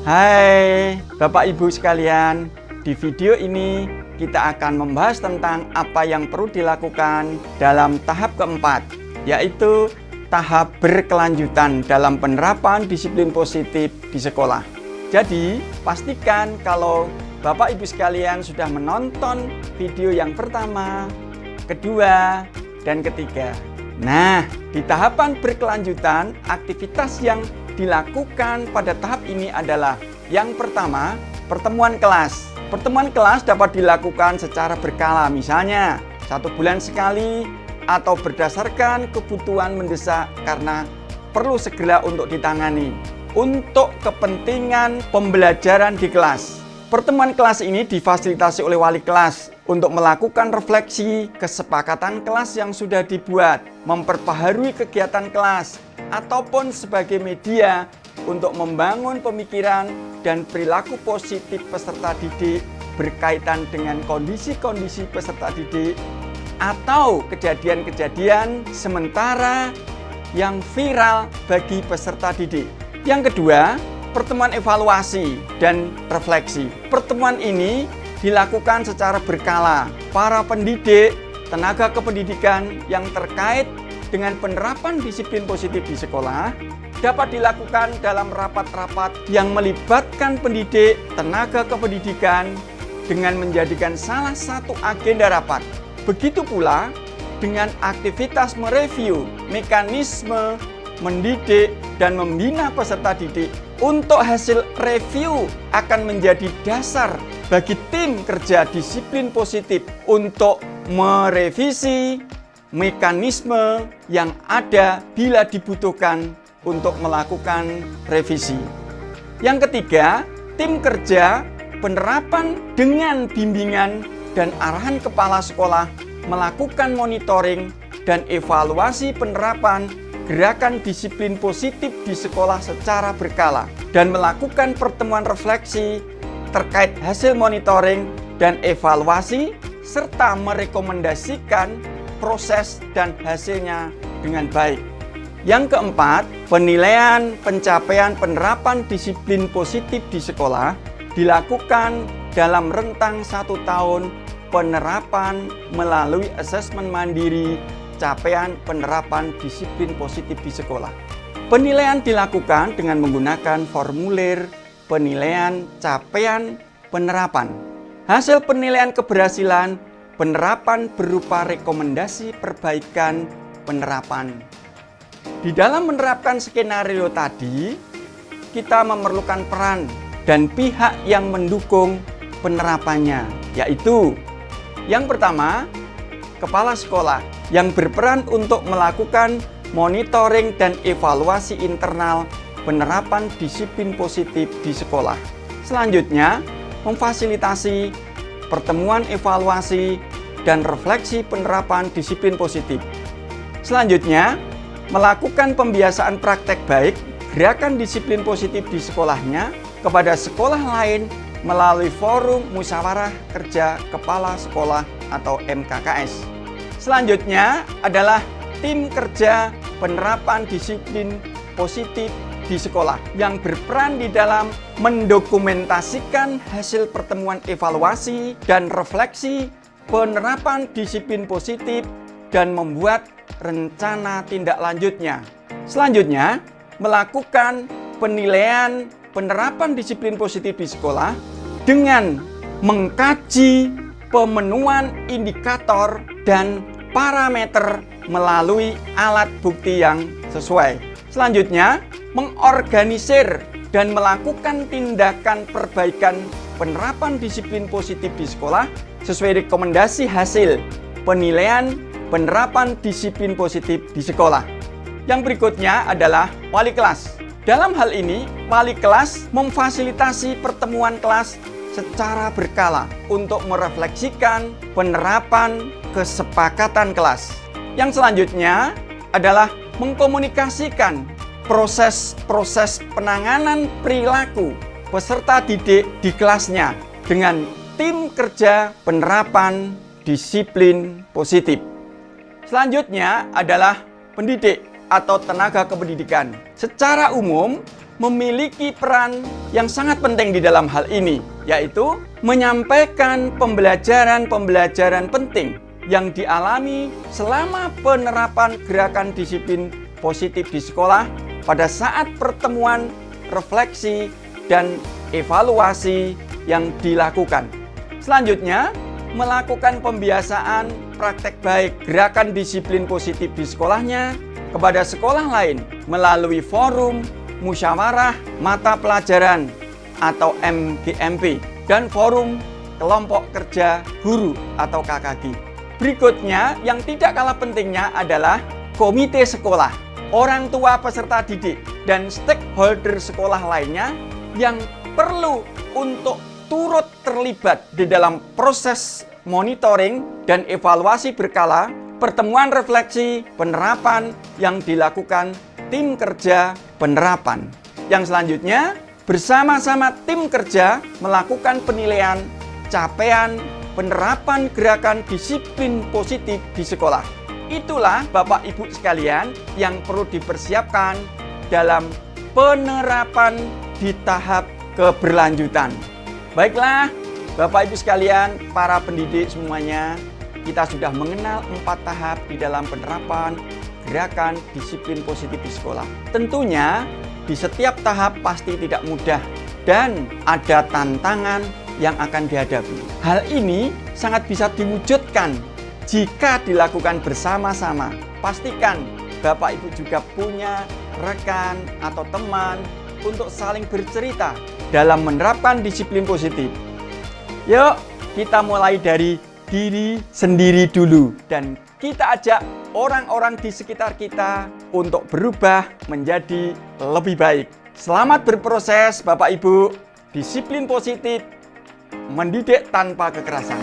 Hai Bapak Ibu sekalian, di video ini kita akan membahas tentang apa yang perlu dilakukan dalam tahap keempat, yaitu tahap berkelanjutan dalam penerapan disiplin positif di sekolah. Jadi, pastikan kalau Bapak Ibu sekalian sudah menonton video yang pertama, kedua, dan ketiga. Nah, di tahapan berkelanjutan, aktivitas yang dilakukan pada tahap ini adalah yang pertama, pertemuan kelas. Pertemuan kelas dapat dilakukan secara berkala, misalnya 1 bulan sekali atau berdasarkan kebutuhan mendesak karena perlu segera untuk ditangani untuk kepentingan pembelajaran di kelas. Pertemuan kelas ini difasilitasi oleh wali kelas untuk melakukan refleksi kesepakatan kelas yang sudah dibuat, memperbaharui kegiatan kelas, ataupun sebagai media untuk membangun pemikiran dan perilaku positif peserta didik berkaitan dengan kondisi-kondisi peserta didik atau kejadian-kejadian sementara yang viral bagi peserta didik. Yang kedua, pertemuan evaluasi dan refleksi. Pertemuan ini dilakukan secara berkala. Para pendidik, tenaga kependidikan yang terkait dengan penerapan disiplin positif di sekolah dapat dilakukan dalam rapat-rapat yang melibatkan pendidik, tenaga kependidikan dengan menjadikan salah satu agenda rapat. Begitu pula dengan aktivitas mereview mekanisme mendidik dan membina peserta didik. Untuk hasil review akan menjadi dasar bagi tim kerja disiplin positif untuk merevisi mekanisme yang ada bila dibutuhkan untuk melakukan revisi. Yang ketiga, tim kerja penerapan dengan bimbingan dan arahan kepala sekolah melakukan monitoring dan evaluasi penerapan gerakan disiplin positif di sekolah secara berkala dan melakukan pertemuan refleksi terkait hasil monitoring dan evaluasi serta merekomendasikan proses dan hasilnya dengan baik. Yang keempat, penilaian pencapaian penerapan disiplin positif di sekolah dilakukan dalam rentang 1 tahun penerapan melalui asesmen mandiri capaian penerapan disiplin positif di sekolah. Penilaian dilakukan dengan menggunakan formulir penilaian capaian penerapan. Hasil penilaian keberhasilan penerapan berupa rekomendasi perbaikan penerapan. Di dalam menerapkan skenario tadi, kita memerlukan peran dan pihak yang mendukung penerapannya, yaitu yang pertama, kepala sekolah yang berperan untuk melakukan monitoring dan evaluasi internal penerapan disiplin positif di sekolah. Selanjutnya, memfasilitasi pertemuan evaluasi dan refleksi penerapan disiplin positif. Selanjutnya, melakukan pembiasaan praktek baik gerakan disiplin positif di sekolahnya kepada sekolah lain melalui forum musyawarah kerja kepala sekolah atau MKKS. Selanjutnya adalah tim kerja penerapan disiplin positif di sekolah yang berperan di dalam mendokumentasikan hasil pertemuan evaluasi dan refleksi penerapan disiplin positif dan membuat rencana tindak lanjutnya. Selanjutnya, melakukan penilaian penerapan disiplin positif di sekolah dengan mengkaji pemenuhan indikator dan parameter melalui alat bukti yang sesuai. Selanjutnya, mengorganisir dan melakukan tindakan perbaikan penerapan disiplin positif di sekolah sesuai rekomendasi hasil penilaian penerapan disiplin positif di sekolah. Yang berikutnya adalah wali kelas. Dalam hal ini, wali kelas memfasilitasi pertemuan kelas secara berkala untuk merefleksikan penerapan kesepakatan kelas. Yang selanjutnya adalah mengkomunikasikan proses-proses penanganan perilaku peserta didik di kelasnya dengan tim kerja penerapan disiplin positif. Selanjutnya adalah pendidik atau tenaga kependidikan. Secara umum, memiliki peran yang sangat penting di dalam hal ini, yaitu menyampaikan pembelajaran-pembelajaran penting yang dialami selama penerapan gerakan disiplin positif di sekolah pada saat pertemuan, refleksi, dan evaluasi yang dilakukan. Selanjutnya, melakukan pembiasaan praktek baik gerakan disiplin positif di sekolahnya kepada sekolah lain melalui forum musyawarah mata pelajaran atau MGMP dan forum kelompok kerja guru atau KKG. Berikutnya, yang tidak kalah pentingnya adalah komite sekolah, orang tua peserta didik, dan stakeholder sekolah lainnya yang perlu untuk turut terlibat di dalam proses monitoring dan evaluasi berkala pertemuan refleksi penerapan yang dilakukan tim kerja penerapan. Yang selanjutnya, bersama-sama tim kerja melakukan penilaian capaian penerapan gerakan disiplin positif di sekolah. Itulah Bapak Ibu sekalian yang perlu dipersiapkan dalam penerapan di tahap keberlanjutan. Baiklah, Bapak Ibu sekalian, para pendidik semuanya, kita sudah mengenal 4 tahap di dalam penerapan gerakan disiplin positif di sekolah. Tentunya di setiap tahap pasti tidak mudah dan ada tantangan yang akan dihadapi. Hal ini sangat bisa diwujudkan jika dilakukan bersama-sama. Pastikan Bapak Ibu juga punya rekan atau teman untuk saling bercerita dalam menerapkan disiplin positif. Yuk, kita mulai dari diri sendiri dulu dan kita ajak orang-orang di sekitar kita untuk berubah menjadi lebih baik. Selamat berproses Bapak Ibu. Disiplin positif, mendidik tanpa kekerasan.